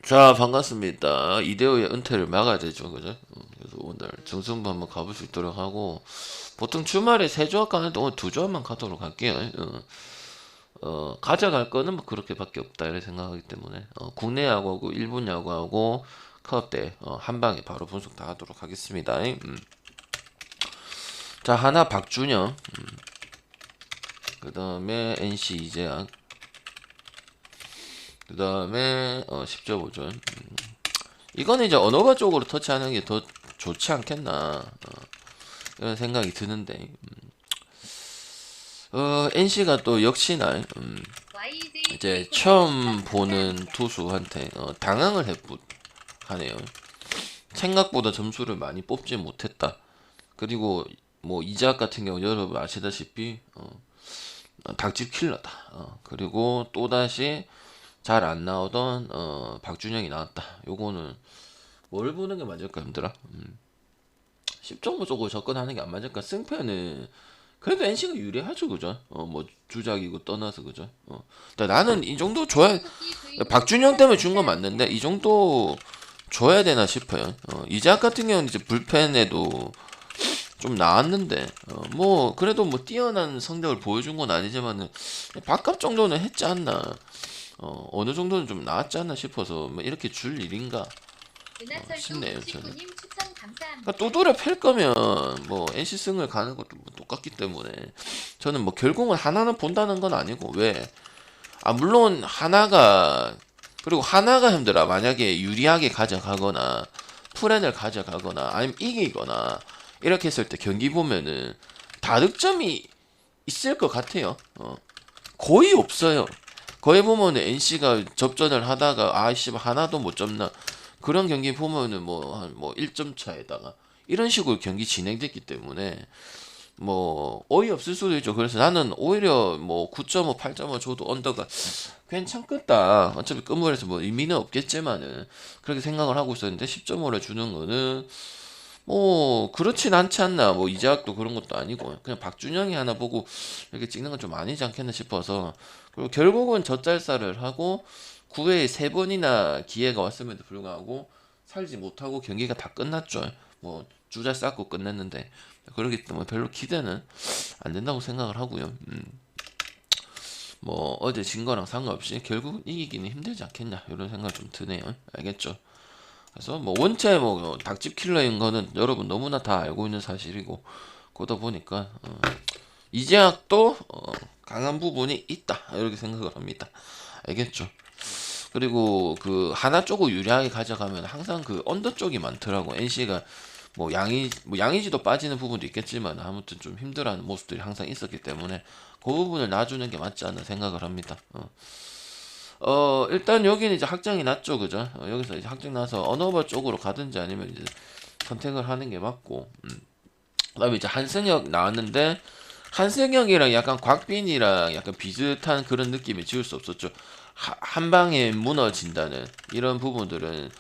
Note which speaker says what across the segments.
Speaker 1: 자, 반갑습니다. 이대호의 은퇴를 막아야 되죠, 그죠? 그래서 오늘 정승부 한번 가볼 수 있도록 하고, 보통 주말에 세 조합 가는데 오늘 두 조합만 가도록 할게요. 가져갈 거는 뭐 그렇게밖에 없다, 이렇게 생각하기 때문에, 국내 야구하고 일본 야구하고 카업대 한 방에 바로 분석 다 하도록 하겠습니다. 자, 하나 박준영, 그 다음에 NC 이재학, 그 다음에 10점 오전. 이거는 이제 언어바 쪽으로 터치하는 게 더 좋지 않겠나 이런 생각이 드는데 NC가 또 역시나 이제 처음 보는 투수한테 당황을 하네요. 생각보다 점수를 많이 뽑지 못했다. 그리고 뭐 이작 같은 경우 여러분 아시다시피 닭집 킬러다. 그리고 또다시 잘 안 나오던 박준영이 나왔다. 요거는 뭘 보는 게 맞을까 힘들어. 10.5 쪽으로 접근하는 게 안 맞을까. 승패는 그래도 NC가 유리하죠, 그죠? 뭐 주작이고 떠나서 그죠? 근데 나는 이 정도 줘야 박준영 때문에 준 건 맞는데 이 정도 줘야 되나 싶어요. 이작 같은 경우는 이제 불펜에도 좀 나왔는데 뭐 그래도 뭐 뛰어난 성적을 보여준 건 아니지만은 밥값 정도는 했지 않나. 어느 정도는 좀 나았지 않나 싶어서 뭐 이렇게 줄 일인가 싶네요 저는. 그러니까 또돌에 팰 거면 뭐 NC 승을 가는 것도 뭐 똑같기 때문에 저는 뭐 결국은 하나는 본다는 건 아니고 왜? 물론 하나가 그리고 하나가 힘들어. 만약에 유리하게 가져가거나 풀엔을 가져가거나 아니면 이기거나 이렇게 했을 때 경기 보면은 다득점이 있을 것 같아요. 거의 없어요. 거의 보면은 NC가 접전을 하다가 아이씨 하나도 못 접나 그런 경기 보면은 뭐 1점 차에다가 이런 식으로 경기 진행됐기 때문에 뭐 어이없을 수도 있죠. 그래서 나는 오히려 뭐 9.5, 8.5 줘도 언더가 괜찮겠다. 어차피 끝물에서 뭐 의미는 없겠지만은 그렇게 생각을 하고 있었는데 10.5를 주는 거는 뭐 그렇진 않지 않나. 뭐 이재학도 그런 것도 아니고 그냥 박준영이 하나 보고 이렇게 찍는 건 좀 아니지 않겠나 싶어서 그리고 결국은 젖잘살을 하고 9회에 3번이나 기회가 왔음에도 불구하고 살지 못하고 경기가 다 끝났죠. 뭐 주자 쌓고 끝냈는데 그러기 때문에 별로 기대는 안 된다고 생각을 하고요. 뭐 어제 진 거랑 상관없이 결국 이기기는 힘들지 않겠냐 이런 생각 좀 드네요. 알겠죠? 그래서 뭐 원체 뭐 닭집 킬러인 거는 여러분 너무나 다 알고 있는 사실이고 그러다 보니까 이제학도 강한 부분이 있다 이렇게 생각을 합니다. 알겠죠? 그리고 그 하나 쪽을 유리하게 가져가면 항상 그 언더 쪽이 많더라고. NC가 뭐 양의지도 빠지는 부분도 있겠지만 아무튼 좀 힘들어하는 모습들이 항상 있었기 때문에 그 부분을 놔주는 게 맞지 않나 생각을 합니다. 일단 여기는 이제 확정이 났죠, 그죠? 여기서 이제 확정 나서 언어버 쪽으로 가든지 아니면 이제 선택을 하는 게 맞고, 그다음에 이제 한승혁 나왔는데 한승혁이랑 약간 곽빈이랑 약간 비슷한 그런 느낌이 지울 수 없었죠. 한 방에 무너진다는 이런 부분들은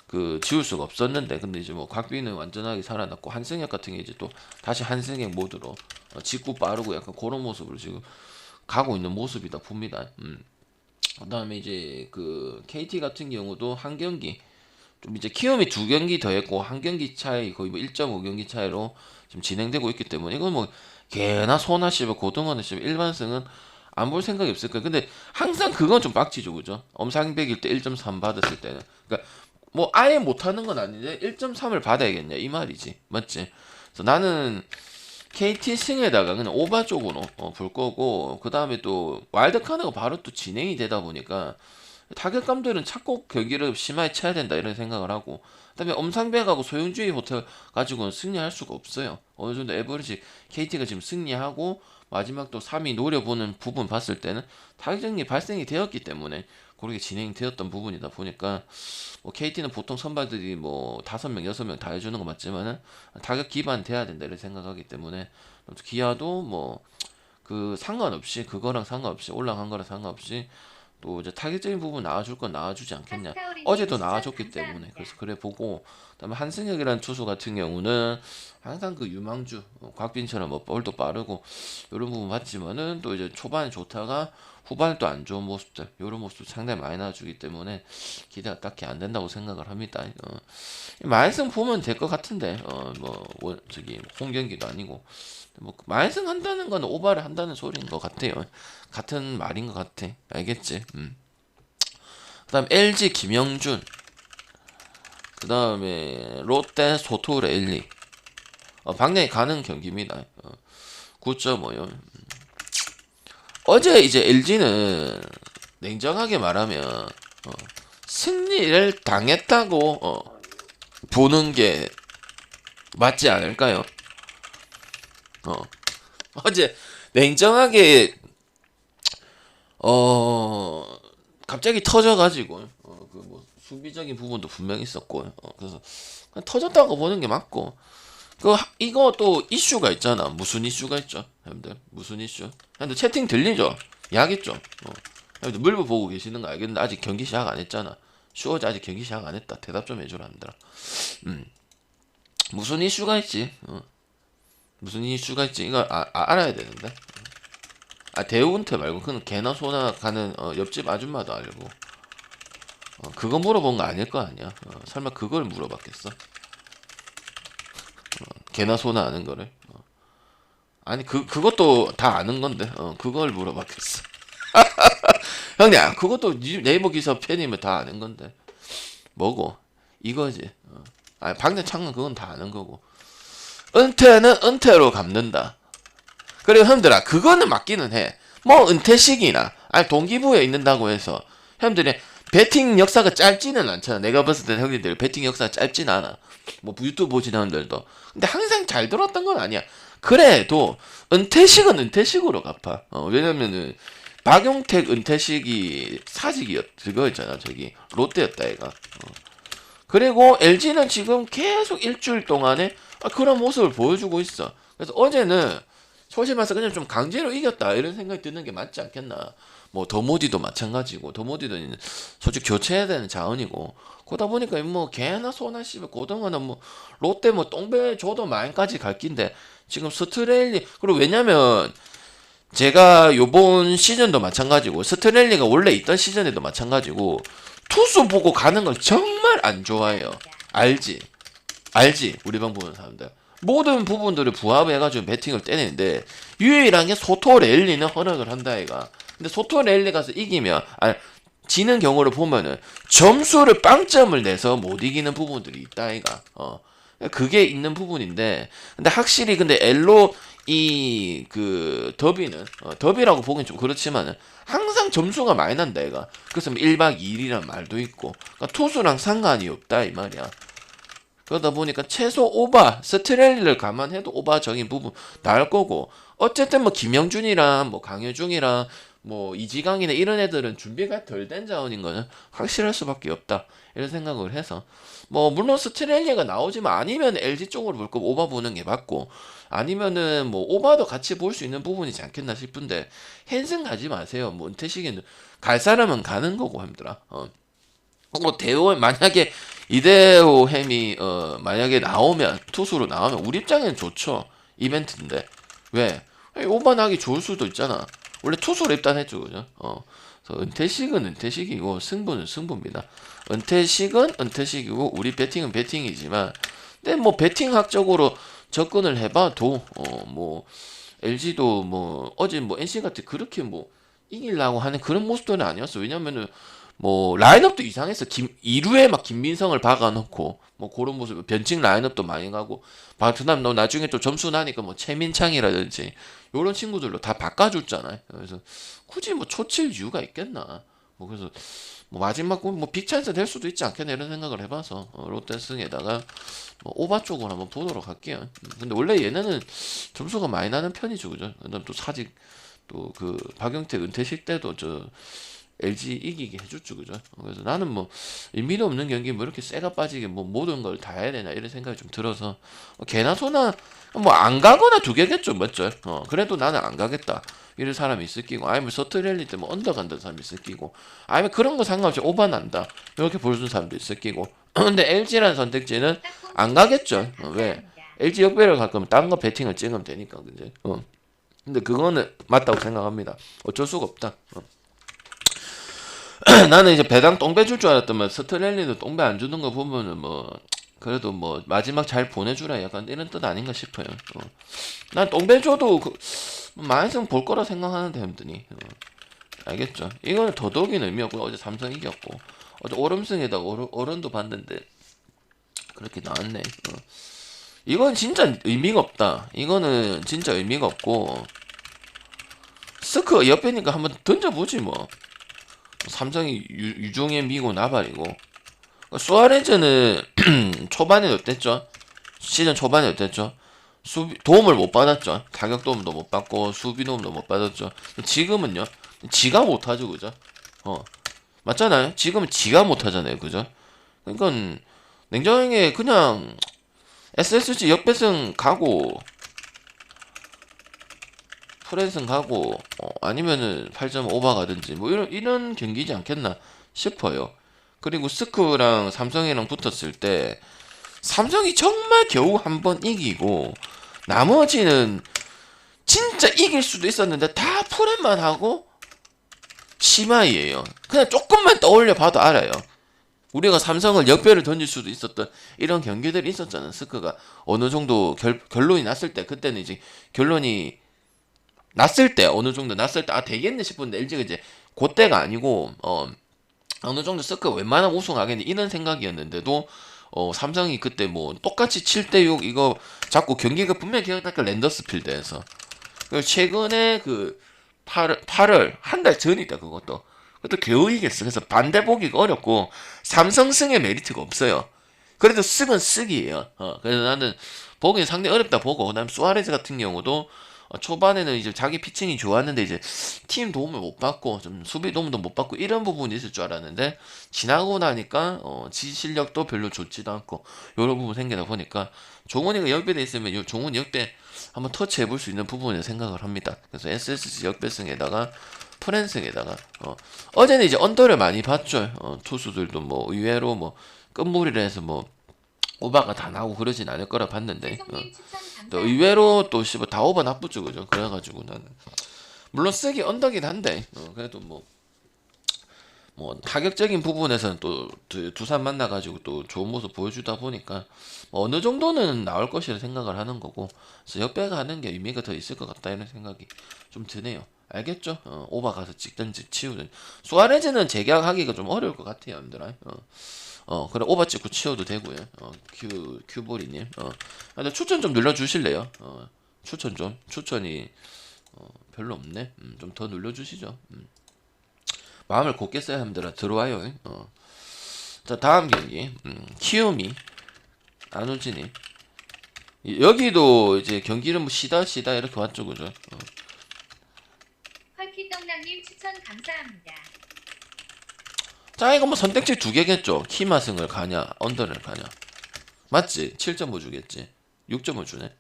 Speaker 1: 그 지울 수가 없었는데, 근데 이제 뭐 곽빈은 완전하게 살아났고 한승혁 같은 게 이제 또 다시 한승혁 모드로 직구 빠르고 약간 그런 모습으로 지금 가고 있는 모습이다 봅니다. 그다음에 이제 그 KT 같은 경우도 한 경기 좀 이제 키움이 두 경기 더 했고 한 경기 차이 거의 뭐 1.5경기 차이로 지금 진행되고 있기 때문에 이건 뭐 개나 소나 씨발 고등어나 씨발 일반승은 안 볼 생각이 없을 거예요. 근데 항상 그건 좀 빡치죠, 그죠? 엄상백일 때 1.3 받았을 때는 그러니까 뭐 아예 못하는 건 아닌데 1.3을 받아야겠냐 이 말이지, 맞지? 그래서 나는 KT 승에다가 그냥 오바 쪽으로 볼 거고 그 다음에 또 와일드카드가 바로 또 진행이 되다 보니까 타격감들은 착곡 경기를 심하게 쳐야 된다 이런 생각을 하고 그다음에 엄상백하고 소용주의 호텔 가지고는 승리할 수가 없어요. 어느 정도 에버리지 KT가 지금 승리하고 마지막 또 3위 노려보는 부분 봤을 때는 타격전이 발생이 되었기 때문에 그렇게 진행되었던 부분이다 보니까 뭐 KT는 보통 선발들이 뭐 5명, 6명 다 해주는 거 맞지만은 타격 기반 돼야 된다 이런 생각하기 때문에 기아도 뭐 그 상관없이 그거랑 상관없이 올라간 거랑 상관없이 또 이제 타격적인 부분 나와줄 건 나와주지 않겠냐. 어제도 나와줬기 때문에 그래서 그래 보고 그다음에 한승혁이라는 투수 같은 경우는 항상 그 유망주 곽빈처럼 뭐 볼도 빠르고 이런 부분 봤지만은 또 이제 초반에 좋다가 후반에 또 안 좋은 모습들 이런 모습 상당히 많이 나와주기 때문에 기대가 딱히 안 된다고 생각을 합니다. 말씀 보면 될 것 같은데 저기 홈경기도 아니고 뭐 말씀 한다는 건 오바를 한다는 소리인 것 같아요. 같은 말인 것 같아. 알겠지? 그다음 LG 김영준, 그다음에 롯데 소토레일리. 방향이 가는 경기입니다. 9.5요. 어제 이제 LG는 냉정하게 말하면 승리를 당했다고 보는 게 맞지 않을까요? 어제 냉정하게 갑자기 터져가지고 그 뭐 수비적인 부분도 분명히 있었고 그래서 그냥 터졌다고 보는 게 맞고 이거 또 이슈가 있잖아. 무슨 이슈가 있죠? 여러분들 무슨 이슈? 여러분들 채팅 들리죠? 야겠죠? 여러분들 물부 보고 계시는 거 알겠는데 아직 경기 시작 안 했잖아. 슈어즈 아직 경기 시작 안 했다. 대답 좀 해줘라 함들아. 무슨 이슈가 있지? 무슨 이슈가 있지? 이거 알아야 되는데. 대우은퇴 말고 그는 개나 소나 가는 옆집 아줌마도 알고. 그거 물어본 거 아닐 거 아니야. 설마 그걸 물어봤겠어? 개나 소나 아는 거를. 아니 그것도 다 아는 건데. 그걸 물어봤겠어. 형님, 그것도 네이버 기사 팬이면 다 아는 건데. 뭐고? 이거지. 아니 방대창은 그건 다 아는 거고. 은퇴는 은퇴로 갚는다. 그리고 형들아, 그거는 맞기는 해. 뭐 은퇴식이나 아니 동기부여에 있는다고 해서 형들이 배팅 역사가 짧지는 않잖아. 내가 봤을 때 형님들 배팅 역사가 짧진 않아. 뭐 유튜브 보시는 분들도. 근데 항상 잘 들었던 건 아니야. 그래도 은퇴식은 은퇴식으로 갚아. 왜냐면은 박용택 은퇴식이 사직이었 그거였잖아. 저기 롯데였다 얘가. 그리고 LG는 지금 계속 일주일 동안에 그런 모습을 보여주고 있어. 그래서 어제는 솔직히 말해서 그냥 좀 강제로 이겼다 이런 생각이 드는 게 맞지 않겠나. 뭐 더모디도 마찬가지고 더모디도 솔직히 교체해야 되는 자원이고 그러다 보니까 뭐 개나 소나 씨발 고등어는 뭐 롯데 뭐 똥배 줘도 마인까지 갈 낀데 지금 스트레일리 그리고 왜냐면 제가 요번 시즌도 마찬가지고 스트레일리가 원래 있던 시즌에도 마찬가지고 투수 보고 가는 걸 정말 안 좋아해요. 알지 우리 방 보는 사람들 모든 부분들을 부합해가지고 배팅을 떼내는데 유일한 게 소토레일리는 허락을 한다 얘가. 근데 소토레일리 가서 이기면 지는 경우를 보면은 점수를 빵점을 내서 못 이기는 부분들이 있다 얘가. 그게 있는 부분인데 근데 확실히 근데 엘로 이 그 더비는 더비라고 보기엔 좀 그렇지만은 항상 점수가 많이 난다 얘가. 그래서 1박 2일이란 말도 있고 그러니까 투수랑 상관이 없다 이 말이야. 그러다 보니까 최소 오바 스트레일리를 감안해도 오바적인 부분 나올 거고 어쨌든 뭐 김영준이랑 뭐 강효중이랑 뭐 이지강이나 이런 애들은 준비가 덜 된 자원인 거는 확실할 수밖에 없다 이런 생각을 해서 뭐 물론 스트레일리가 나오지만 아니면 LG 쪽으로 볼 거면 오바 보는 게 맞고 아니면은 뭐 오바도 같이 볼 수 있는 부분이지 않겠나 싶은데 헨슨 가지 마세요. 뭐 은퇴식에는 갈 사람은 가는 거고 힘들어. 뭐 대호 만약에 이대호 햄이 만약에 나오면 투수로 나오면 우리 입장에는 좋죠. 이벤트인데 왜 오반하기 좋을 수도 있잖아. 원래 투수로 입단했죠, 그죠? 그래서 은퇴식은 은퇴식이고 승부는 승부입니다. 은퇴식은 은퇴식이고 우리 배팅은 배팅이지만 근데 뭐 배팅학적으로 접근을 해봐도 뭐 LG도 뭐 어제 뭐 NC 같은 그렇게 뭐 이기려고 하는 그런 모습들은 아니었어. 왜냐면은 뭐 라인업도 이상했어. 2루에 막 김민성을 박아놓고 뭐 그런 모습 변칙 라인업도 많이 가고 그다음 너 나중에 또 점수 나니까 뭐 최민창이라든지 요런 친구들로 다 바꿔줬잖아요. 그래서 굳이 뭐 초칠 이유가 있겠나. 뭐 그래서 뭐 마지막 뭐 빅찬스 될 수도 있지 않겠나 이런 생각을 해봐서 롯데 승에다가 뭐 오바 쪽으로 한번 보도록 할게요. 근데 원래 얘네는 점수가 많이 나는 편이죠, 그죠? 그다음 또 사직 또 그 박용택 은퇴식 때도 저 LG 이기게 해줬죠, 그죠? 그래서 나는 뭐 의미도 없는 경기 뭐 이렇게 쎄가 빠지게 뭐 모든 걸 다 해야 되나 이런 생각이 좀 들어서 개나 소나 뭐 안 가거나 두 개겠죠, 맞죠? 그래도 나는 안 가겠다 이런 사람이 있을 끼고 아니면 서트랠리 때 뭐 언더 간다는 사람이 있을 끼고 아니면 그런 거 상관없이 오바 난다 이렇게 보여주는 사람도 있을 끼고 근데 LG라는 선택지는 안 가겠죠. 왜? LG 역배를 갈 거면 딴 거 배팅을 찍으면 되니까, 그지? 근데 그거는 맞다고 생각합니다. 어쩔 수가 없다. 나는 이제 배당 똥배 줄 줄 알았더만 스트렐리도 똥배 안 주는 거 보면은 뭐 그래도 뭐 마지막 잘 보내주라 약간 이런 뜻 아닌가 싶어요. 난 똥배 줘도 많이 있으면 볼 거라 생각하는데 힘드니. 알겠죠? 이거는 더더욱이는 의미 없고 어제 삼성 이겼고 어제 오름승에다가 어른도 봤는데 그렇게 나왔네. 이건 진짜 의미가 없다. 이거는 진짜 의미가 없고 스크 옆에니까 한번 던져보지 뭐. 삼성이 유종의 미고 나발이고 수아레즈는 초반에 어땠죠? 시즌 초반에 어땠죠? 수비 도움을 못 받았죠. 타격 도움도 못 받고 수비 도움도 못 받았죠. 지금은요? 지가 못하죠, 그죠? 맞잖아요. 지금은 지가 못하잖아요, 그죠? 그러니까 냉정하게 그냥 SSG 역배승 가고 프랜승 가고 아니면은 8점 오버 가든지 뭐 이런 경기지 않겠나 싶어요. 그리고 스크랑 삼성이랑 붙었을 때 삼성이 정말 겨우 한 번 이기고 나머지는 진짜 이길 수도 있었는데 다 프랜만 하고 심하이에요. 그냥 조금만 떠올려 봐도 알아요. 우리가 삼성을 역배를 던질 수도 있었던 이런 경기들이 있었잖아. 스크가 어느 정도 결론이 났을 때 그때는 이제 결론이 났을 때 어느 정도 났을 때 되겠네 싶은데 LG가 이제 그때가 아니고 어느 정도 스크 웬만하면 우승하겠네 이런 생각이었는데도 삼성이 그때 뭐 똑같이 7대6 이거 자꾸 경기가 분명히 기억날까 랜더스 필드에서 그리고 최근에 그 8월 한 달 전이다 그것도 겨우 이겼어. 그래서 반대 보기가 어렵고 삼성승의 메리트가 없어요. 그래도 쓱은 쓱이에요. 그래서 나는 보기는 상당히 어렵다 보고 그다음 수아레즈 같은 경우도 초반에는 이제 자기 피칭이 좋았는데 이제 팀 도움을 못 받고 좀 수비 도움도 못 받고 이런 부분이 있을 줄 알았는데 지나고 나니까 지 실력도 별로 좋지도 않고 이런 부분 생기다 보니까 종훈이가 역배돼 있으면 요 종훈이 역배 한번 터치해 볼 수 있는 부분을 생각을 합니다. 그래서 SSG 역배승에다가 프랜승에다가 어제는 이제 언더를 많이 봤죠. 투수들도 뭐 의외로 뭐 끝물이라 해서 뭐 오바가 다 나오고 그러진 않을 거라 봤는데 또 의외로 또 씨발 다 오바 나쁘죠, 그죠? 그래가지고 나는 물론 쓰기 언더긴 한데 그래도 뭐 타격적인 부분에서는 또 두산 만나가지고 또 좋은 모습 보여주다 보니까 뭐 어느 정도는 나올 것이라 생각을 하는 거고 그래서 역배가 하는 게 의미가 더 있을 것 같다 이런 생각이 좀 드네요. 알겠죠? 오바 가서 찍든지 치우든 수아레즈는 재계약하기가 좀 어려울 것 같아요, 여러분들. 그래 오바 찍고 치워도 되고요. 큐보리님. 근데 추천 좀 눌러주실래요? 추천이 별로 없네. 좀 더 눌러주시죠. 마음을 곱게 써야 합니다. 들어와요. 자 다음 경기 키우미 안우진이 여기도 이제 경기는 뭐 시다 이렇게 왔죠, 그죠?
Speaker 2: 헐키떡남님 추천 감사합니다.
Speaker 1: 자 이거 뭐 선택지 두 개겠죠. 키마승을 가냐 언더를 가냐 맞지? 7.5 주겠지. 6.5 주네.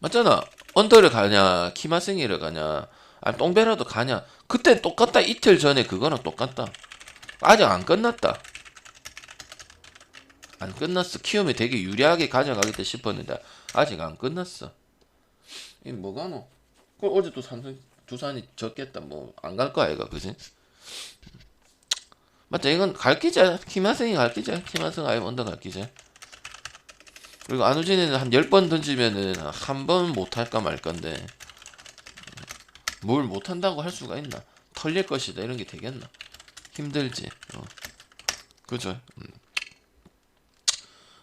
Speaker 1: 맞잖아. 언더를 가냐 키마승이를 가냐 아니 똥배라도 가냐 그때 똑같다. 이틀 전에 그거랑 똑같다. 아직 안 끝났다. 안 끝났어. 키움이 되게 유리하게 가져가겠다 싶었는데 아직 안 끝났어. 이 뭐가노? 어제 또 두산이 졌겠다. 뭐 안 갈 거야 이거 그지? 맞죠? 이건 갈기자. 키마승이 갈기자. 키마승 아예 언더 갈기자. 그리고 안우진이는 한 10번 던지면은 한 번 못할까 말건데 뭘 못한다고 할 수가 있나? 털릴 것이다 이런 게 되겠나? 힘들지. 그죠?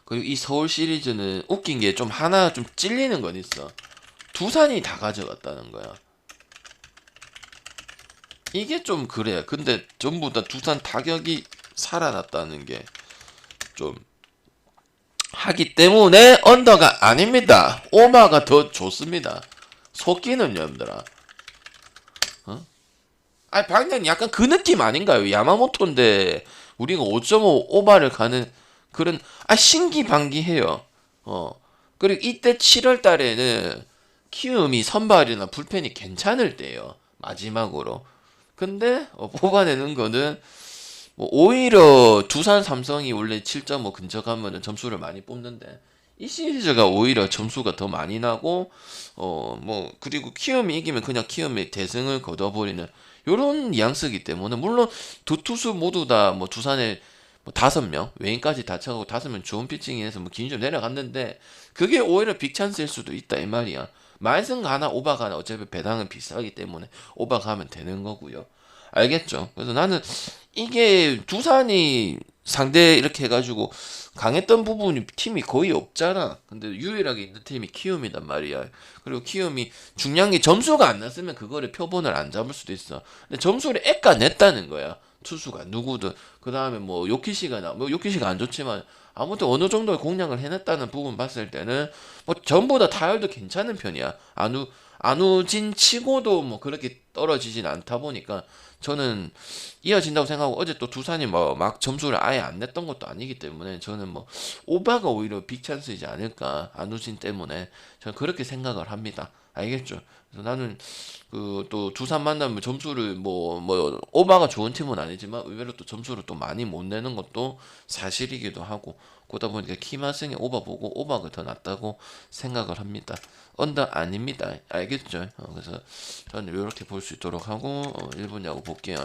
Speaker 1: 그리고 이 서울 시리즈는 웃긴 게 좀 하나 좀 찔리는 건 있어. 두산이 다 가져갔다는 거야. 이게 좀 그래. 근데 전부 다 두산 타격이 살아났다는 게 좀 하기 때문에 언더가 아닙니다. 오마가 더 좋습니다. 속기는 여러분들아. 아니 방금 약간 그 느낌 아닌가요? 야마모토인데 우리가 5.5 오바를 가는 그런 신기방기해요. 그리고 이때 7월 달에는 키움이 선발이나 불펜이 괜찮을 때예요. 마지막으로. 근데 뽑아내는 거는 뭐 오히려 두산 삼성이 원래 7.5 근처 가면은 점수를 많이 뽑는데 이 시리즈가 오히려 점수가 더 많이 나고 뭐 그리고 키움이 이기면 그냥 키움이 대승을 거둬버리는 요런 뉘앙스이기 때문에 물론 두 투수 모두 다 뭐 두산에 뭐 5명 외인까지 다 쳐가고 5명 좋은 피칭해서 뭐 기준점 내려갔는데 그게 오히려 빅찬스일 수도 있다 이 말이야. 말승 가나 오바 가나 어차피 배당은 비싸기 때문에 오바 가면 되는 거고요. 알겠죠? 그래서 나는 이게 두산이 상대 이렇게 해가지고 강했던 부분이 팀이 거의 없잖아. 근데 유일하게 있는 팀이 키움이단 말이야. 그리고 키움이 중요한 게 점수가 안 났으면 그거를 표본을 안 잡을 수도 있어. 근데 점수를 애까 냈다는 거야. 투수가 누구든. 그 다음에 뭐 요키시가 뭐 요키시가 안 좋지만 아무튼 어느 정도의 공략을 해냈다는 부분 봤을 때는 뭐 전부 다 타율도 괜찮은 편이야. 안우진 치고도 뭐 그렇게 떨어지진 않다 보니까 저는 이어진다고 생각하고 어제 또 두산이 뭐 막 점수를 아예 안 냈던 것도 아니기 때문에 저는 뭐 오바가 오히려 빅찬스이지 않을까 안우진 때문에 저는 그렇게 생각을 합니다. 알겠죠? 그래서 나는 그 또 두산 만나면 점수를 뭐 오바가 좋은 팀은 아니지만 의외로 또 점수를 또 많이 못 내는 것도 사실이기도 하고 그러다 보니까 키마승이 오바 보고 오바가 더 낫다고 생각을 합니다. 언더 아닙니다. 알겠죠? 그래서 저는 이렇게 볼 수 있도록 하고 1분 야구 볼게요.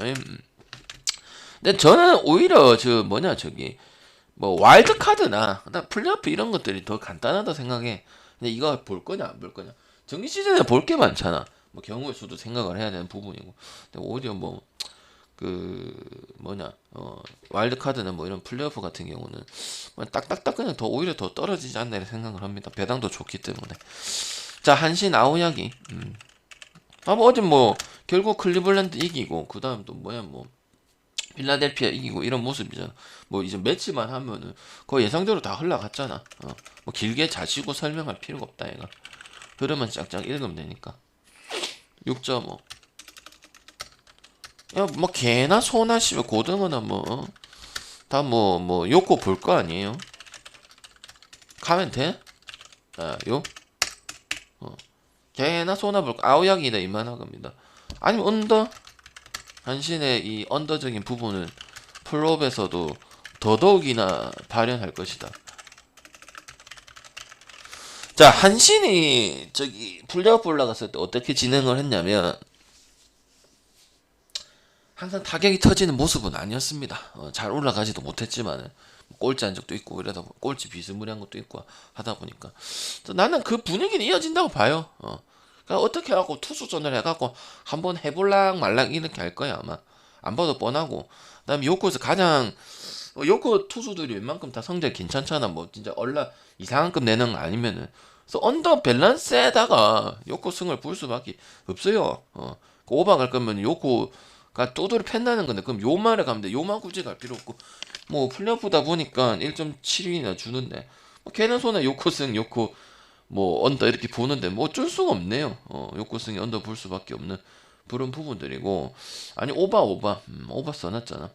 Speaker 1: 근데 저는 오히려 저기 뭐 와일드 카드나 플레이오프 이런 것들이 더 간단하다 생각해. 근데 이거 볼 거냐 안 볼 거냐? 정기 시즌에 볼 게 많잖아. 뭐 경우의 수도 생각을 해야 되는 부분이고. 근데 오히려 뭐 그 와일드 카드는 뭐 이런 플레이오프 같은 경우는 뭐 딱딱딱 그냥 더 오히려 더 떨어지지 않나 이런 생각을 합니다. 배당도 좋기 때문에. 자, 한신 아오야기. 뭐 어제 뭐 결국 클리블랜드 이기고 그다음 또 뭐 필라델피아 이기고 이런 모습이잖아. 뭐 이제 매치만 하면은 거의 예상대로 다 흘러갔잖아. 뭐 길게 자시고 설명할 필요가 없다 얘가. 흐름은 쫙쫙 읽으면 되니까. 6.5. 야, 뭐 개나 소나 씨발 고등어나 뭐 다 뭐 요거 볼 거 아니에요? 가면 돼? 요? 개나 소나 볼 거. 아오야기다 이만한 겁니다. 아니면 언더? 한신의 이 언더적인 부분은 플롭에서도 더더욱이나 발현할 것이다. 자, 한신이 저기 플레이오프 올라갔을 때 어떻게 진행을 했냐면 항상 타격이 터지는 모습은 아니었습니다. 잘 올라가지도 못했지만 꼴찌 한 적도 있고 이러다 꼴찌 비스무리한 것도 있고 하다 보니까 나는 그 분위기는 이어진다고 봐요. 그러니까 어떻게 하고 투수전을 해갖고 한번 해볼랑 말랑 이렇게 할 거야 아마. 안 봐도 뻔하고. 그다음에 요코에서 가장 요코 투수들이 웬만큼 다 성적 괜찮잖아. 뭐 진짜 얼라 이상한 급 내는 거 아니면은. 그래서 언더 밸런스에다가 요코 승을 볼 수밖에 없어요. 그 오바 갈 거면 요코가 두드려 팬다는 건데 그럼 요만에 가면 돼. 요만 굳이 갈 필요 없고 뭐 플레이오프다 보니까 1.7이나 주는데 뭐 걔는 손에 요코 승 요코 뭐 언더 이렇게 보는데 뭐 어쩔 수가 없네요. 요코 승이 언더 볼 수밖에 없는 그런 부분들이고 아니 오바 써놨잖아.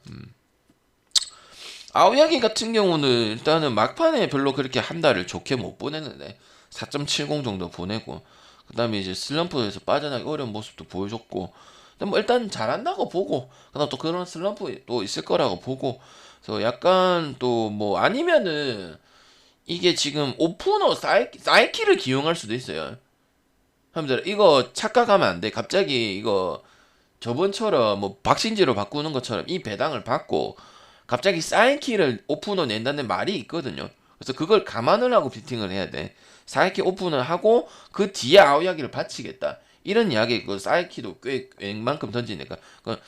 Speaker 1: 아오야기 같은 경우는 일단은 막판에 별로 그렇게 한 달을 좋게 못 보냈는데 4.70 정도 보내고 그 다음에 이제 슬럼프에서 빠져나기 어려운 모습도 보여줬고 근데 뭐 일단 잘한다고 보고 그다음 또 그런 슬럼프 또 있을 거라고 보고 그래서 약간 또 뭐 아니면은 이게 지금 오프너 사이키를 기용할 수도 있어요. 형님들 이거 착각하면 안 돼. 갑자기 이거 저번처럼 뭐 박신지로 바꾸는 것처럼 이 배당을 받고 갑자기 사인키를 오픈을 낸다는 말이 있거든요. 그래서 그걸 감안을 하고 비팅을 해야 돼. 사이키 오픈을 하고 그 뒤에 아오야기를 바치겠다. 이런 이야기 그 사이키도 꽤 웬만큼 던지니까 그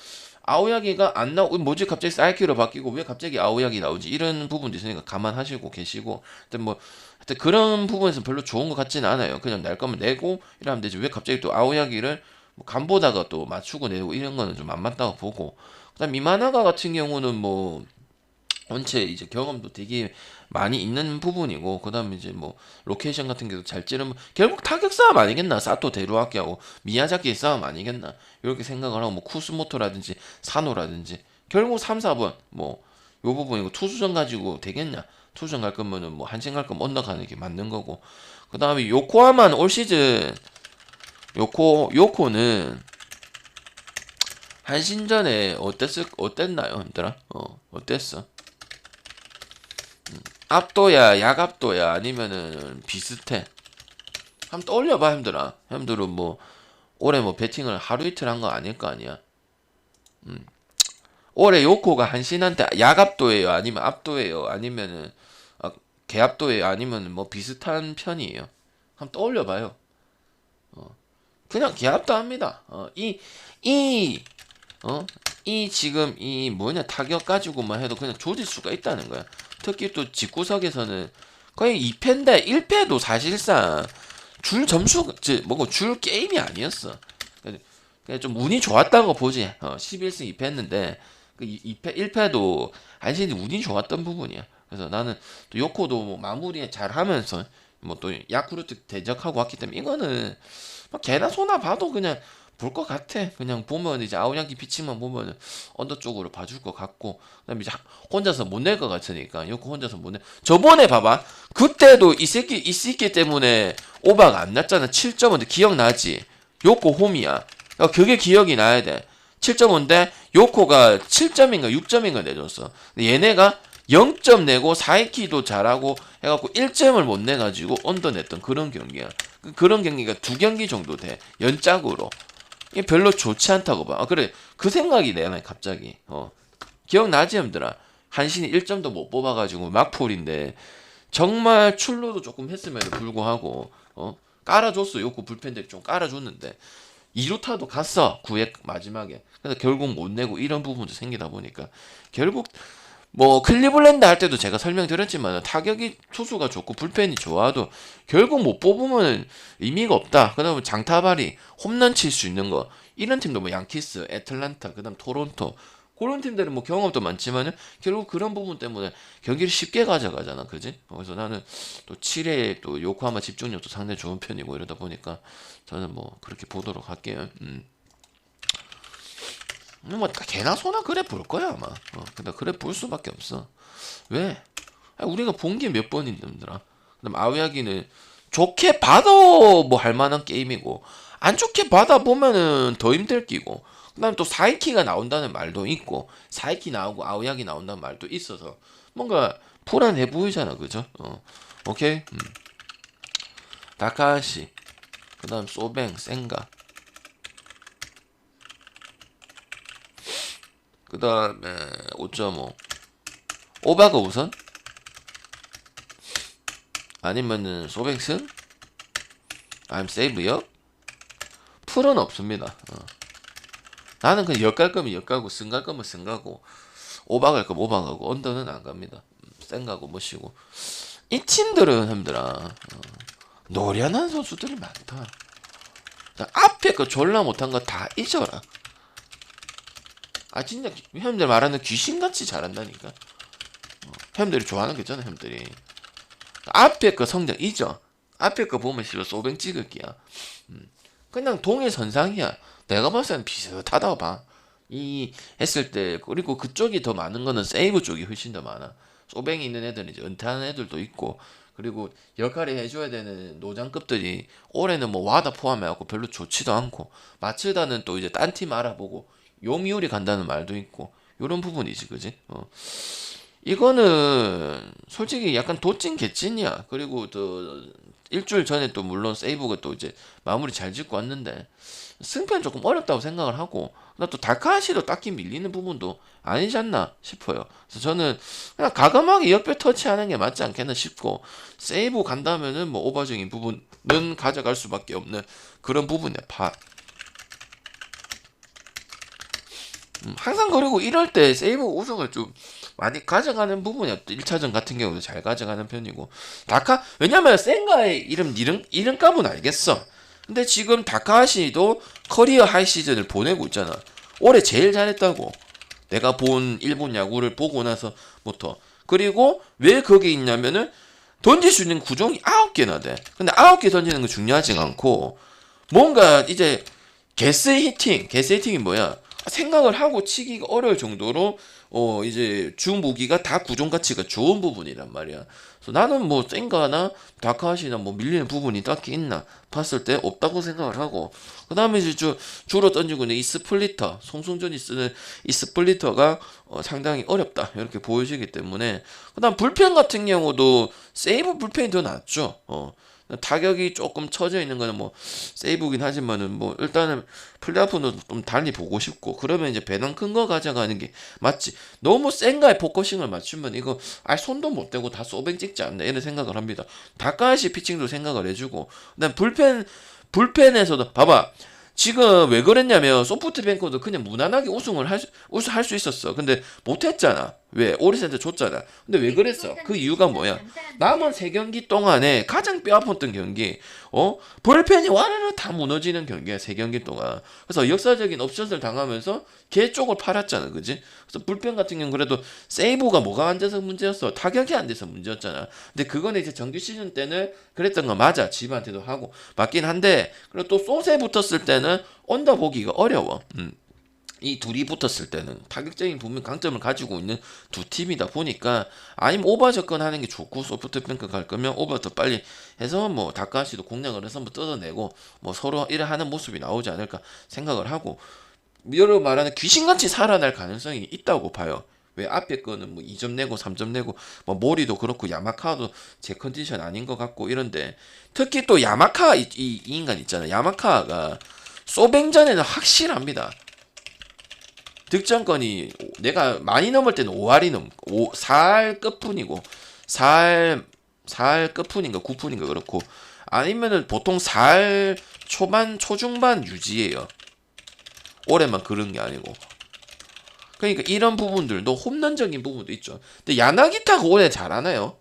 Speaker 1: 아오야기가 안 나오 뭐지 갑자기 사이키로 바뀌고 왜 갑자기 아오야기 나오지 이런 부분도 있으니까 감안하시고 계시고 하여튼 뭐 하여튼 그런 부분에서 별로 좋은 것 같지는 않아요. 그냥 낼 거면 내고 이러면 되지 왜 갑자기 또 아오야기를 뭐 간보다가 또 맞추고 내고 이런 거는 좀 안 맞다고 보고 그다음 미마나가 같은 경우는 뭐 원체 이제 경험도 되게 많이 있는 부분이고 그다음에 이제 뭐 로케이션 같은 게도 잘 찌르면 결국 타격 싸움 아니겠나 사토 데루아키하고 미야자키의 싸움 아니겠나 이렇게 생각을 하고 뭐 쿠스모토라든지 사노라든지 결국 3, 4번 뭐 요 부분이고 투수전 가지고 되겠냐 투수전 갈 거면은 뭐 한신 갈 거면 언더 가는 게 맞는 거고 그다음에 요코하마는 올 시즌 요코는 한신전에 어땠나요, 형들아? 어땠어? 압도야, 약압도야, 아니면은 비슷해? 한번 떠올려봐, 형들아. 형들은 뭐 올해 뭐 배팅을 하루 이틀 한 거 아닐 거 아니야? 올해 요코가 한신한테 약압도예요, 아니면 압도예요, 아니면은 개압도예요, 아니면 뭐 비슷한 편이에요? 한번 떠올려봐요. 그냥 개압도 합니다. 이 지금 이 뭐냐 타격 가지고만 해도 그냥 조질 수가 있다는 거야. 특히 또 집구석에서는 거의 2패인데 1패도 사실상 줄 점수 뭐고 줄 게임이 아니었어. 그냥 좀 운이 좋았다고 보지. 11승 2패 했는데 그 2패 1패도 한신이 운이 좋았던 부분이야. 그래서 나는 또 요코도 뭐 마무리 잘하면서 뭐 또 야쿠르트 대적하고 왔기 때문에 이거는 막 개나 소나 봐도 그냥 볼 것 같아. 그냥 보면 이제 아오양기 피칭만 보면 언더 쪽으로 봐줄 것 같고, 그다음에 이제 혼자서 못 낼 것 같으니까 요코 혼자서 못 내. 저번에 봐봐. 그때도 이 새끼 때문에 오바가 안 났잖아. 7.5인데 기억나지? 요코 홈이야. 그러니까 그게 기억이 나야 돼. 7.5인데 요코가 7점인가 6점인가 내줬어. 근데 얘네가 0점 내고 4위키도 잘하고 해갖고 1점을 못 내가지고 언더 냈던 그런 경기야. 그런 경기가 2경기 정도 돼. 연짝으로. 이게 별로 좋지 않다고 봐. 그래. 그 생각이 내나 갑자기. 기억나지, 형들아? 한신이 1점도 못 뽑아가지고 막폴인데 정말 출루도 조금 했음에도 불구하고 깔아줬어. 요코 불펜들이 좀 깔아줬는데 2루타도 갔어. 9회 마지막에. 그래서 결국 못 내고 이런 부분도 생기다 보니까 결국 뭐 클리블랜드 할 때도 제가 설명드렸지만 타격이 투수가 좋고 불펜이 좋아도 결국 못 뽑으면 의미가 없다. 그다음에 장타발이 홈런 칠 수 있는 거 이런 팀도 뭐 양키스, 애틀란타, 그다음 토론토 그런 팀들은 뭐 경험도 많지만은 결국 그런 부분 때문에 경기를 쉽게 가져가잖아, 그지? 그래서 나는 또 7회에 또 요코하마 집중력도 상당히 좋은 편이고 이러다 보니까 저는 뭐 그렇게 보도록 할게요. 뭐 개나 소나 그래 볼 거야 아마. 근데 그래 볼 수밖에 없어. 왜? 우리가 본 게 몇 번인데더라. 그다음 아오야기는 좋게 봐도 뭐 할 만한 게임이고 안 좋게 받아 보면은 더 힘들 끼고. 그다음 또 사이키가 나온다는 말도 있고 사이키 나오고 아오야기 나온다는 말도 있어서 뭔가 불안해 보이잖아, 그죠? 오케이. 다카시. 그다음 소뱅, 센가. 그 다음에 5.5 오바가 우선? 아니면은 소백슨? 아니면 세이브요? 풀은 없습니다. 나는 그냥 역 갈 거면 역 가고 승 갈 거면 승 가고 오바 갈 거면 오바 가고 언더는 안 갑니다. 센 가고 뭐시고 이 팀들은 힘들어. 노련한 선수들이 많다. 앞에 거 졸라 못한 거 다 잊어라. 진짜 형들 말하는 귀신같이 잘한다니까. 형들이 좋아하는 게 있잖아, 형들이. 앞에 거 성장 잊어. 앞에 거 보면 싫어 소뱅 찍을 게야. 그냥 동일선상이야. 내가 봤을 때는 비슷하다고 봐. 이 했을 때 그리고 그쪽이 더 많은 거는 세이브 쪽이 훨씬 더 많아. 소뱅이 있는 애들은 이제 은퇴하는 애들도 있고 그리고 역할을 해줘야 되는 노장급들이 올해는 뭐 와다 포함해갖고 별로 좋지도 않고 마츠다는 또 이제 딴 팀 알아보고 요미우리 간다는 말도 있고 요런 부분이지, 그지? 이거는 솔직히 약간 도찐 개찐이야. 그리고 또 일주일 전에 또 물론 세이브가 또 이제 마무리 잘 짓고 왔는데 승패는 조금 어렵다고 생각을 하고 나 또 다카시도 딱히 밀리는 부분도 아니지 않나 싶어요. 그래서 저는 그냥 가감하게 역배 터치하는 게 맞지 않겠나 싶고 세이브 간다면은 뭐 오버적인 부분은 가져갈 수밖에 없는 그런 부분이야. 항상 그리고 이럴 때 세이브 우승을 좀 많이 가져가는 부분이야. 1차전 같은 경우도 잘 가져가는 편이고 왜냐면 센가의 이름값은 알겠어. 근데 지금 다카시도 커리어 하이 시즌을 보내고 있잖아. 올해 제일 잘했다고. 내가 본 일본 야구를 보고 나서부터. 그리고 왜 거기 있냐면은 던질 수 있는 구종이 9개나 돼. 근데 9개 던지는 거 중요하지 않고 뭔가 이제 게스 히팅이 뭐야? 생각을 하고 치기가 어려울 정도로 이제 주 무기가 다 구종 가치가 좋은 부분이란 말이야. 그래서 나는 뭐 센가나 다카시나 뭐 밀리는 부분이 딱히 있나 봤을 때 없다고 생각을 하고, 그 다음에 이제 주로 던지고 있는 이 스플리터, 송승준이 쓰는 이 스플리터가 상당히 어렵다 이렇게 보여지기 때문에, 그 다음 불펜 같은 경우도 세이브 불펜이 더 낫죠. 타격이 조금 처져 있는 거는 뭐 세이브긴 하지만은 뭐 일단은 플레이오프는 좀 달리 보고 싶고, 그러면 이제 배낭 큰 거 가져가는 게 맞지. 너무 센 거에 포커싱을 맞추면 이거 손도 못 대고 다 소뱅 찍지 않나 이런 생각을 합니다. 다카시 피칭도 생각을 해주고, 그다음 불펜에서도 봐봐. 지금 왜 그랬냐면 소프트뱅크도 그냥 무난하게 우승할 수 있었어. 근데 못했잖아. 왜? 오리센터 줬잖아. 근데 왜 그랬어? 그 이유가 뭐야? 남은 세 경기 동안에 가장 뼈아팠던 경기, 볼펜이 와르르 다 무너지는 경기야, 세 경기 동안. 그래서 역사적인 업샷을 당하면서 걔 쪽을 팔았잖아, 그지? 그래서 불펜 같은 경우는 그래도 세이브가 뭐가 안 돼서 문제였어? 타격이 안 돼서 문제였잖아. 근데 그거는 이제 정규 시즌 때는 그랬던 거 맞아. 집한테도 하고 맞긴 한데, 그리고 또 숏에 붙었을 때는 언더 보기가 어려워. 이 둘이 붙었을 때는 타격적인 분명 강점을 가지고 있는 두 팀이다 보니까, 아니면 오버 접근하는 게 좋고 소프트뱅크 갈 거면 오버 더 빨리 해서 뭐 다카시도 공략을 해서 한번 뜯어내고 뭐 서로 이래 하는 모습이 나오지 않을까 생각을 하고, 여러 말하는 귀신같이 살아날 가능성이 있다고 봐요. 왜 앞에 거는 뭐 2점 내고 3점 내고 뭐 모리도 그렇고 야마카도 제 컨디션 아닌 것 같고 이런데, 특히 또 야마카 이 인간 있잖아. 야마카가 소뱅전에는 확실합니다. 득점권이 내가 많이 넘을 때는 5할이 넘고 4할 끝푼이고 4할 끝푼인가 9푼인가 그렇고, 아니면은 보통 4할 초반 초중반 유지해요. 올해만 그런 게 아니고. 그러니까 이런 부분들도 홈런적인 부분도 있죠. 근데 야나기타가 올해 잘하나요?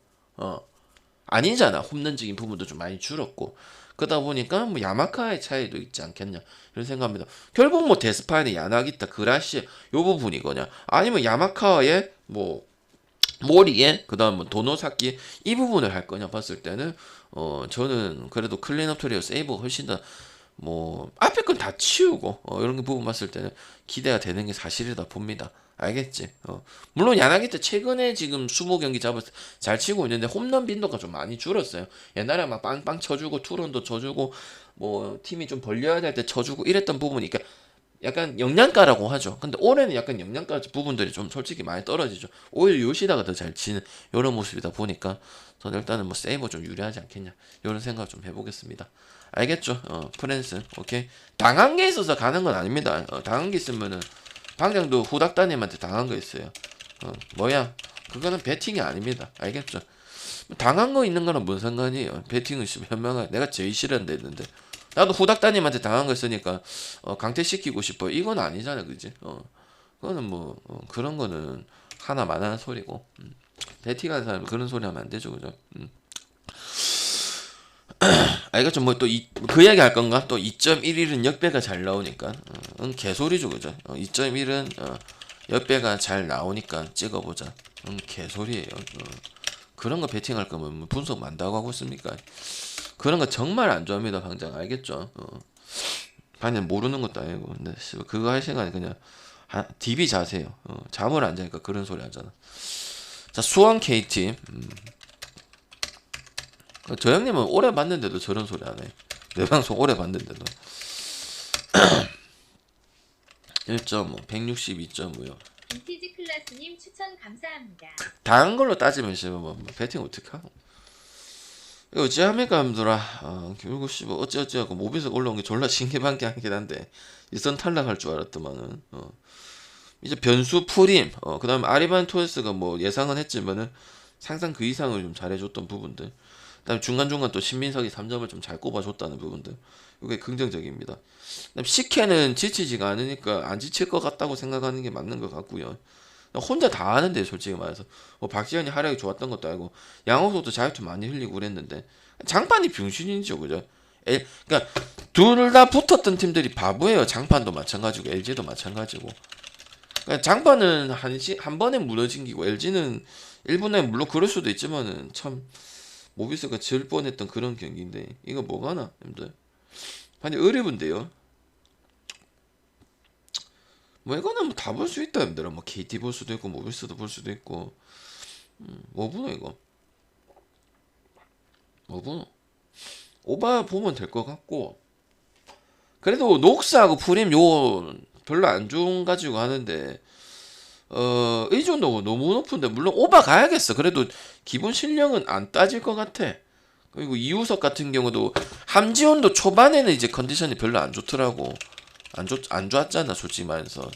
Speaker 1: 아니잖아. 홈런적인 부분도 좀 많이 줄었고. 그러다 보니까 뭐 야마카의 차이도 있지 않겠냐 이런 생각합니다. 결국 뭐 데스파이네, 야나기타, 그라시 요 부분이거냐, 아니면 야마카의 뭐 모리에 그다음 뭐 도노사키 이 부분을 할 거냐 봤을 때는 저는 그래도 클린업 트리오 세이브가 훨씬 더 뭐 앞에 건 다 치우고 이런 게 부분 봤을 때는 기대가 되는 게 사실이다 봅니다. 알겠지? 물론 야나기타 최근에 지금 20경기 잡아서 잘 치고 있는데 홈런 빈도가 좀 많이 줄었어요. 옛날에 막 빵빵 쳐주고 투런도 쳐주고 뭐 팀이 좀 벌려야 될 때 쳐주고 이랬던 부분이, 그러니까 약간 영양가라고 하죠. 근데 올해는 약간 영양가 부분들이 좀 솔직히 많이 떨어지죠. 오히려 요시다가 더 잘 치는 이런 모습이다 보니까 저는 일단은 뭐 세이버 좀 유리하지 않겠냐 이런 생각 좀 해보겠습니다. 알겠죠? 프랜스 오케이. 당한 게 있어서 가는 건 아닙니다. 당한 게 있으면은 방장도 후닥따님한테 당한 거 있어요. 뭐야? 그거는 배팅이 아닙니다. 알겠죠? 당한 거 있는 거는 뭔 상관이에요? 배팅은 현명한 내가 제일 싫어한다 했는데, 나도 후닥따님한테 당한 거 있으니까 강퇴시키고 싶어 이건 아니잖아, 그지? 그거는 뭐 그런 거는 하나만한 소리고, 배팅하는 사람이 그런 소리 하면 안 되죠, 그죠? 알겠죠? 뭐 또 그 얘기 할 건가? 또 2.11은 역배가 잘 나오니까 개소리죠, 그죠? 2.1은 역배가 잘 나오니까 찍어보자. 개소리예요. 그런 거 배팅할 거면 뭐 분석 만다고 하고 있습니까? 그런 거 정말 안 좋아합니다, 방장. 알겠죠? 방장 모르는 것도 아니고. 근데 그거 할 시간에 그냥 DB 자세요. 잠을 안 자니까 그런 소리 하잖아. 자, 수원 KT. 저 형님은 오래 봤는데도 저런 소리 안 해. 내 방송 오래 봤는데도. 1.5, 162.5요.
Speaker 2: 빈티지 클라스님 추천 감사합니다.
Speaker 1: 다른 걸로 따지면 씨발 뭐 배팅 어떻게 하고? 이거 어찌합니까, 여러분들아? 결국 씨발 어찌하고 모비스 올라온 게 졸라 신기반기하긴 한데 일선 탈락할 줄 알았더만은. 이제 변수 프림, 그다음에 아리반 토레스가 뭐 예상은 했지만은 상상 그 이상을 좀 잘해줬던 부분들. 그다음에 중간중간 또 신민석이 3점을 좀 잘 꼽아줬다는 부분들. 이게 긍정적입니다. 그다음 식혜는 지치지가 않으니까 안 지칠 것 같다고 생각하는 게 맞는 것 같고요. 혼자 다 하는데 솔직히 말해서 박지현이 활약이 좋았던 것도 아니고 양호석도 자유투 많이 흘리고 그랬는데 장판이 병신이죠, 그죠? 그러니까 둘 다 붙었던 팀들이 바보예요. 장판도 마찬가지고 LG도 마찬가지고. 그러니까 장판은 한 번에 무너진 기고 LG는 1분에 물론 그럴 수도 있지만은 참 모비스가 질 뻔했던 그런 경기인데 이거 뭐가나 힘들. 아니 어려운데요. 뭐 이거는 뭐 다 볼 수 있다 힘들어. 뭐 KT 볼 수도 있고 모비스도 볼 수도 있고. 뭐 보노 이거? 뭐 보노? 오바 보면 될 것 같고. 그래도 녹스하고 프림 요 별로 안 좋은 가지고 하는데 의존도가 너무 높은데 물론 오바 가야겠어. 그래도 기본 실력은 안 따질 것 같아. 그리고 이우석 같은 경우도 함지원도 초반에는 이제 컨디션이 별로 안 좋더라고. 안 좋았잖아 솔직히 말해서.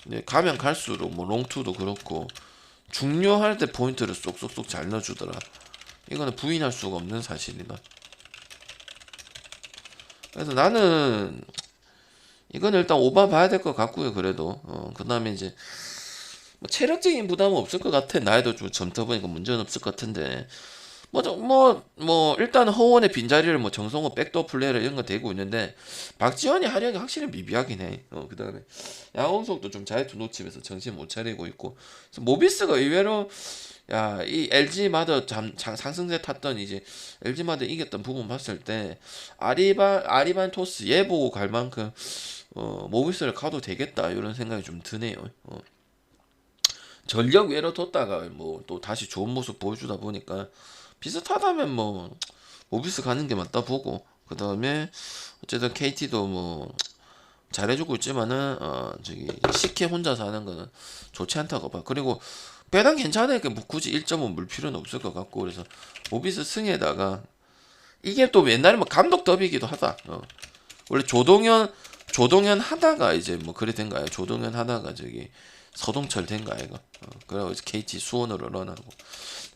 Speaker 1: 근데 가면 갈수록 뭐 롱투도 그렇고 중요할 때 포인트를 쏙쏙쏙 잘 넣어주더라. 이거는 부인할 수가 없는 사실이다. 그래서 나는 이건 일단 오바 봐야 될 것 같고요. 그래도 그 다음에 이제 뭐 체력적인 부담은 없을 것 같아. 나이도 좀 젊다 보니까 문제는 없을 것 같은데 일단 허원의 빈자리를 뭐 정성호 백도어 플레이를 이런 거 되고 있는데 박지원이 활약이 확실히 미비하긴 해. 그 다음에 양홍석도 좀 자유투 놓치면서 정신 못 차리고 있고. 그래서 모비스가 의외로 야, 이 LG 마더 상승세 탔던 이제 LG 마더 이겼던 부분 봤을 때 아리반 토스 얘 보고 갈 만큼 모비스를 가도 되겠다 이런 생각이 좀 드네요. 전력 외로 뒀다가 뭐 또 다시 좋은 모습 보여주다 보니까 비슷하다면 뭐 모비스 가는 게 맞다 보고 그 다음에 어쨌든 KT도 뭐 잘해주고 있지만은 저기 CK 혼자서 하는 거는 좋지 않다고 봐. 그리고 배당 괜찮으니까 뭐 굳이 1.5 물 필요는 없을 것 같고 그래서 모비스 승에다가 이게 또 옛날에 뭐 감독 더비기도 하다. 원래 조동현 하다가 이제 뭐 그래 된 거야. 조동현 하다가 저기 서동철 된 거야 이거. 그래서 KT 수원으로 런하고.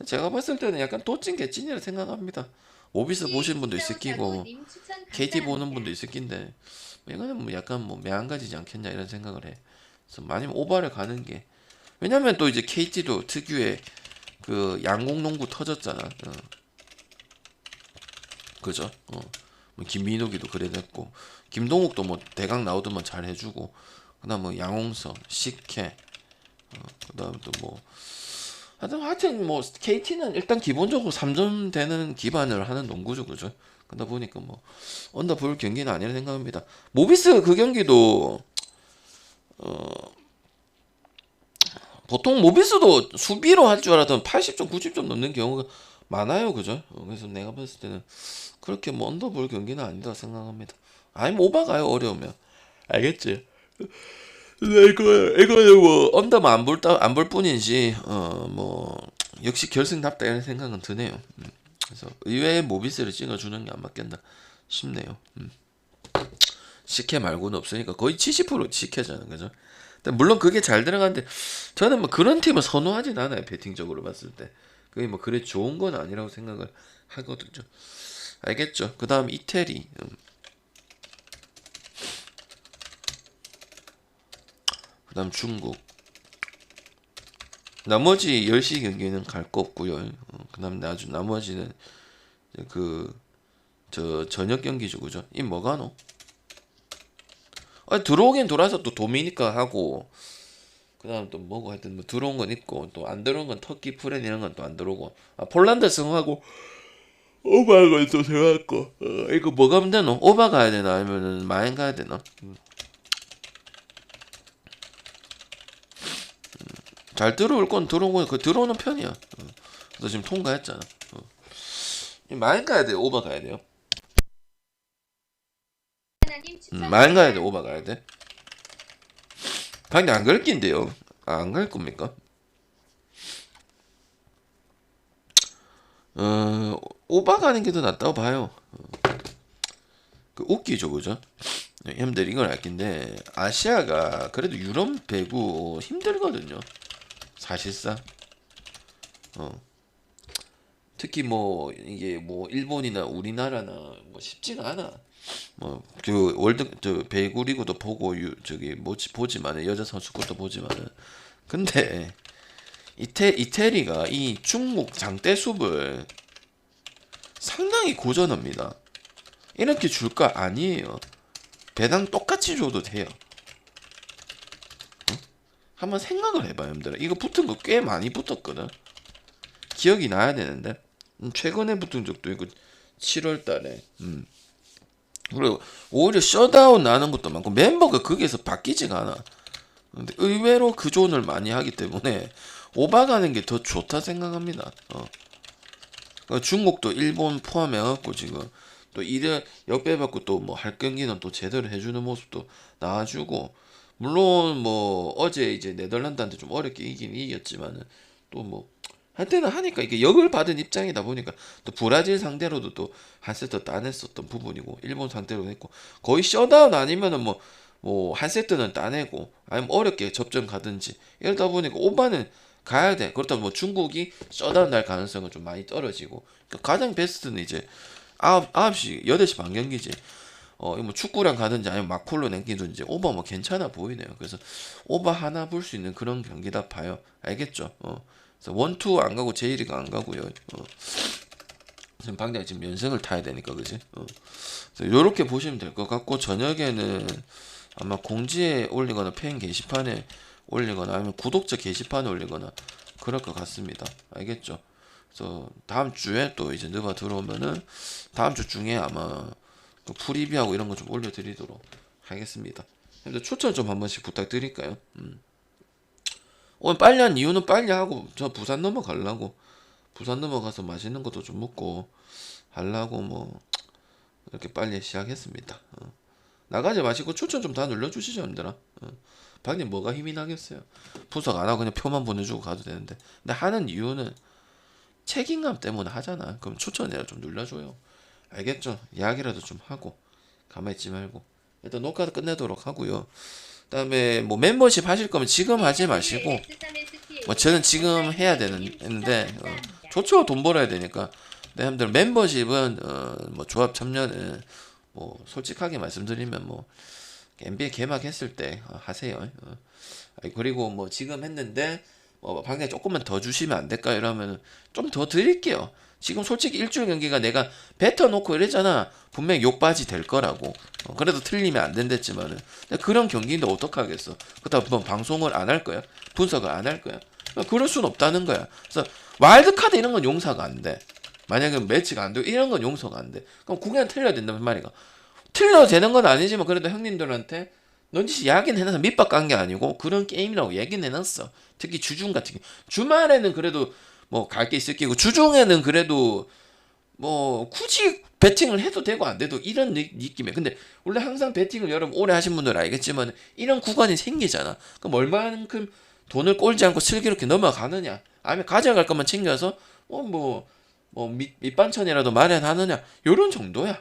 Speaker 1: 제가 봤을 때는 약간 도찐 개찐이라 생각합니다. 모비스 보신 분도 있을 끼고 KT 보는 분도 있을 낀데 이거는 뭐 약간 뭐 매한가지지 않겠냐 이런 생각을 해. 그래서 많이 오바를 가는 게 왜냐면 또 이제 KT도 특유의 그 양궁농구 터졌잖아. 그죠? 뭐 김민욱이도 그래 됐고 김동욱도 뭐 대강 나오더만 잘 해주고 그다음 뭐 양홍석, 식혜, 그다음 또 뭐 하여튼 뭐 KT는 일단 기본적으로 3점 되는 기반을 하는 농구죠, 그죠? 그러다 보니까 뭐 언더 볼 경기는 아니라 생각합니다. 모비스 그 경기도 보통 모비스도 수비로 할 줄 알았던 80점, 90점 넘는 경우가 많아요, 그죠? 그래서 내가 봤을 때는 그렇게 뭐 언더볼 경기는 아니다 생각합니다. 아니면 오바가요 어려우면 알겠지? 이거는 뭐 언더만 안 볼 뿐이지 뭐 역시 결승답다 이런 생각은 드네요. 그래서 의외의 모비스를 찍어주는 게 안 맞겠나 싶네요. 식혜 말고는 없으니까 거의 70% 식혜잖아, 그죠? 근데 물론 그게 잘 들어가는데 저는 뭐 그런 팀을 선호하진 않아요. 배팅적으로 봤을 때 그게 뭐 그래 좋은 건 아니라고 생각을 하거든요. 알겠죠? 그 다음 이태리. 그 다음 중국. 나머지 10시 경기는 갈 거 없고요. 그 다음 나머지는 저 저녁 경기죠, 그죠? 이 뭐가노? 들어오긴 돌아서 또 도미니카 하고 그 다음 또 뭐고 하여튼 뭐 들어온 건 있고 또 안 들어온 건 터키 프렌 이런 건 또 안 들어오고 폴란드 승하고 오바 건또 생각고 이거 뭐 가면 되노? 오바 가야 되나 아니면은 마인 가야 되나? 잘 들어올 건 들어오고 그 들어오는 편이야. 그래서 지금 통과했잖아. 마인 가야 돼, 오바 가야 돼요. 마인 가야 돼, 오바 가야 돼. 근데 안 갈 낀데요. 안 갈 겁니까? 오바 가는 게 더 낫다고 봐요. 그 웃기죠, 그죠? 형들 이걸 알 낀데 아시아가 그래도 유럽 배구 힘들거든요. 사실상. 특히 뭐 이게 뭐 일본이나 우리나라나 뭐 쉽지가 않아. 뭐 그 월드 저 배구 리그도 보고 저기 뭐지 보지만은 여자 선수 것도 보지만은 근데 이태리가 이 중국 장대숲을 상당히 고전합니다. 이렇게 줄 거 아니에요. 배당 똑같이 줘도 돼요. 한번 생각을 해봐요, 여러분들. 이거 붙은 거 꽤 많이 붙었거든. 기억이 나야 되는데. 최근에 붙은 적도 있고 7월 달에. 그리고 오히려 셧다운 나는 것도 많고 멤버가 거기에서 바뀌지가 않아. 근데 의외로 그 존을 많이 하기 때문에 오박하는 게 더 좋다 생각합니다. 그러니까 중국도 일본 포함해갖고 지금 또 이래 역배받고 또 뭐 할 경기는 또 제대로 해주는 모습도 나와주고, 물론 뭐 어제 이제 네덜란드한테 좀 어렵게 이긴 이겼지만은 또 뭐 한때는 하니까 이게 역을 받은 입장이다 보니까 또 브라질 상대로도 또 한 세트 따냈었던 부분이고, 일본 상대로도 했고, 거의 셧다운 아니면은 뭐 한 세트는 따내고 아니면 어렵게 접전 가든지 이러다 보니까 오바는 가야 돼. 그렇다면 뭐 중국이 셧다운 날 가능성은 좀 많이 떨어지고, 그러니까 가장 베스트는 이제 9시 8시 반 경기지. 뭐 축구랑 가든지 아니면 마콜로 남기든지 오버 뭐 괜찮아 보이네요. 그래서 오버 하나 볼 수 있는 그런 경기다 봐요. 알겠죠? 그래서 원투 안 가고 제이리가 안 가고요. 지금 방장이 지금 연승을 타야 되니까, 그지? 그래서 요렇게 보시면 될 것 같고, 저녁에는 아마 공지에 올리거나 팬 게시판에 올리거나 아니면 구독자 게시판에 올리거나 그럴 것 같습니다. 알겠죠? 그래서 다음 주에 또 이제 느바 들어오면은 다음 주 중에 아마 그 프리뷰하고 이런 거 좀 올려드리도록 하겠습니다. 근데 추천 좀 한 번씩 부탁드릴까요? 오늘 빨리 한 이유는 빨리 하고 저 부산 넘어가려고, 부산 넘어가서 맛있는 것도 좀 먹고 하려고 뭐 이렇게 빨리 시작했습니다. 나가지 마시고 추천 좀 다 눌러주시죠, 여러분들아. 방님 뭐가 힘이 나겠어요? 분석 안 하고 그냥 표만 보내주고 가도 되는데, 근데 하는 이유는 책임감 때문에 하잖아. 그럼 추천이라 좀 눌러줘요. 알겠죠? 이야기라도 좀 하고 가만히 있지 말고 일단 녹화 끝내도록 하고요. 그다음에 뭐 멤버십 하실 거면 지금 하지 마시고, 뭐 저는 지금 해야 했는데 좋죠. 돈 벌어야 되니까. 네, 여러분들 멤버십은 뭐 조합 참여는 뭐 솔직하게 말씀드리면 뭐 NBA 개막했을 때 하세요. 그리고 뭐 지금 했는데 뭐 방에 조금만 더 주시면 안 될까요? 이러면 좀 더 드릴게요. 지금 솔직히 일주일 경기가 내가 뱉어놓고 이랬잖아. 분명히 욕바지 될 거라고. 그래도 틀리면 안 된댔지만은 그런 경기인데 어떡하겠어. 그렇다고 뭐 방송을 안 할 거야? 분석을 안 할 거야? 그럴 순 없다는 거야. 그래서 와일드카드 이런 건 용서가 안 돼. 만약에 매치가 안 되고 이런 건 용서가 안 돼. 그럼 그냥 틀려야 된다는 말이가. 틀려도 되는 건 아니지만 그래도 형님들한테 넌지시 야기는 해놔서 밑밥 깐 게 아니고 그런 게임이라고 얘기는 해놨어. 특히 주중 같은 게. 주말에는 그래도 뭐 갈 게 있을 게고, 주중에는 그래도 뭐 굳이 배팅을 해도 되고 안 돼도 이런 느낌이에요. 근데 원래 항상 배팅을 여러분 오래 하신 분들 알겠지만 이런 구간이 생기잖아. 그럼 얼마만큼 돈을 꼴지 않고 슬기롭게 넘어가느냐, 아니면 가져갈 것만 챙겨서 밑반찬이라도 마련하느냐, 요런 정도야.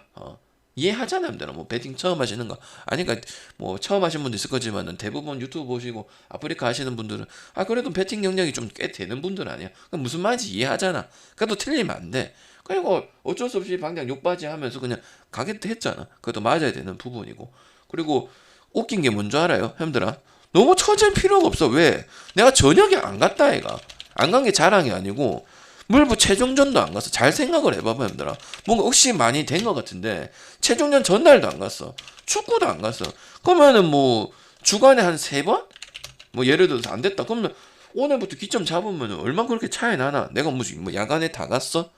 Speaker 1: 이해하잖아, 남들은. 뭐 배팅 처음 하시는 거 아니까 뭐 처음 하신 분도 있을 거지만은 대부분 유튜브 보시고 아프리카 하시는 분들은 그래도 배팅 경력이 좀 꽤 되는 분들 아니야. 그럼 무슨 말인지 이해하잖아. 그래도 틀리면 안 돼. 그리고 어쩔 수 없이 방장 욕바지 하면서 그냥 가겠다 했잖아. 그것도 맞아야 되는 부분이고. 그리고 웃긴 게 뭔지 알아요, 형들아? 너무 처질 필요가 없어. 왜? 내가 저녁에 안 갔다, 애가. 안 간 게 자랑이 아니고 물부 최종전도 안 갔어. 잘 생각을 해봐봐, 형들아. 뭔가 억시 많이 된 것 같은데 최종전 전날도 안 갔어. 축구도 안 갔어. 그러면은 뭐 주간에 한 3번? 뭐 예를 들어서 안 됐다. 그러면 오늘부터 기점 잡으면 얼마 그렇게 차이 나나? 내가 무슨 뭐 야간에 다 갔어?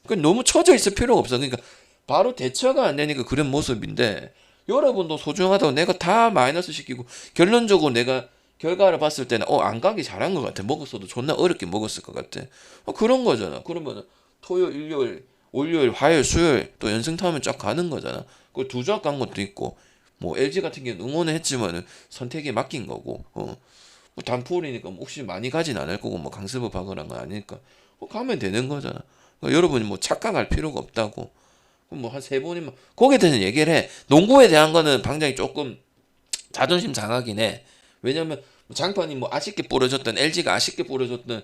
Speaker 1: 그 너무 처져 있을 필요가 없어. 그러니까 바로 대처가 안 되니까 그런 모습인데, 여러분도 소중하다고 내가 다 마이너스 시키고 결론적으로 내가 결과를 봤을 때는 안 가기 잘한 것 같아. 먹었어도 존나 어렵게 먹었을 것 같아. 그런 거잖아. 그러면 토요일, 일요일, 월요일, 화요일, 수요일 또 연승 타면 쫙 가는 거잖아. 그 두 조합 간 것도 있고, 뭐 LG 같은 경우는 응원을 했지만은 선택에 맡긴 거고, 뭐 단풀이니까 뭐 혹시 많이 가진 않을 거고 뭐 강습을 박으란 거 아니니까 가면 되는 거잖아. 여러분이 뭐 착각할 필요가 없다고. 뭐 한 3번이면 거기에 대해서 얘기를 해. 농구에 대한 거는 방장이 조금 자존심 상하긴 해. 왜냐면 장판이 뭐 아쉽게 부러졌던, LG가 아쉽게 부러졌던,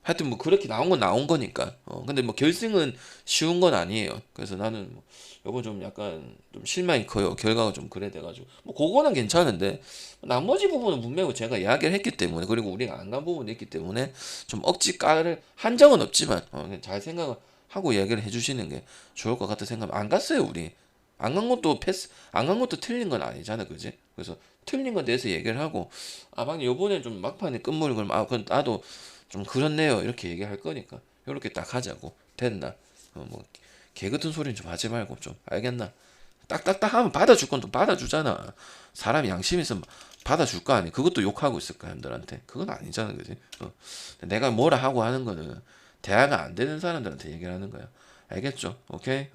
Speaker 1: 하여튼 뭐 그렇게 나온 건 나온 거니까. 근데 뭐 결승은 쉬운 건 아니에요. 그래서 나는 뭐 요번 좀 약간 좀 실망이 커요. 결과가 좀 그래 돼가지고 뭐 그거는 괜찮은데 나머지 부분은 분명히 제가 이야기를 했기 때문에, 그리고 우리가 안 간 부분이 있기 때문에 좀 억지 깔을 한정은 없지만 그냥 잘 생각을 하고 이야기를 해주시는 게 좋을 것 같다 생각. 안 갔어요, 우리. 안 간 것도 안 간 것도 틀린 건 아니잖아, 그지? 그래서 틀린 건 대해서 얘기를 하고, 방금 요번에 좀 막판에 끝물을 걸면 그건 나도 좀 그렇네요 이렇게 얘기할 거니까 요렇게 딱 하자고. 됐나? 뭐 개 같은 소리는 좀 하지 말고 좀, 알겠나? 딱딱딱 하면 받아줄 건 또 받아주잖아. 사람이 양심 있으면 받아줄 거 아니야. 그것도 욕하고 있을까 형들한테? 그건 아니잖아, 그지? 내가 뭐라 하고 하는 거는 대화가 안 되는 사람들한테 얘기를 하는 거야. 알겠죠? 오케이?